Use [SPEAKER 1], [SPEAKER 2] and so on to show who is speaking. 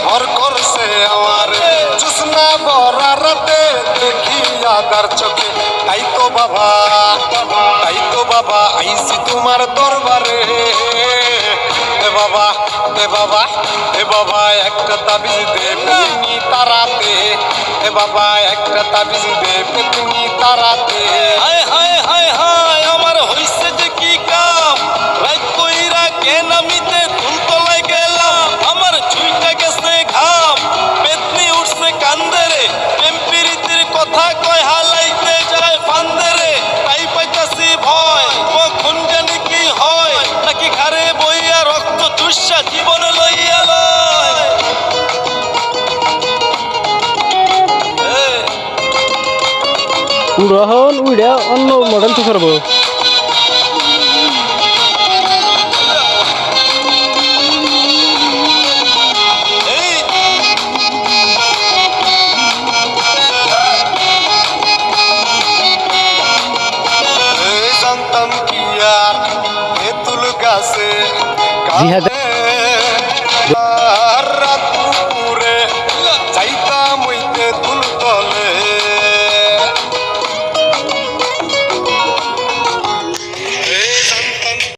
[SPEAKER 1] ভর করছে আমার জোছনা ভরা রাতে দেখিয়া তার চোখে। তাই তো বাবা আইছি তোমার দরবারে। এ বাবা এ বাবা এ বাবা একটা তাবিজ দে পেতনি তারাতে। এ বাবা একটা তাবিজ দে পেতনি তারাতে।
[SPEAKER 2] হায় হায় হায় হায় আমার হইছে যে কি কাম, রাত কইরা কেন আমিতে তুলতলায় গেলাম। আমার ছুইটা গেছে ঘাম, পেতনি উঠছে কান্দরে, প্রেমপিরিতির কথা কয় হালাইতে যায় ফান্দরে। তাই পাইতাছি ভয়, কখন জানি কি হয়, নাকি ঘাড়ে বইয়া রক্ত চুষা জীবনে লইয়া লয়।
[SPEAKER 3] উড়াহন উড়া অন্য মডেল তো করবো।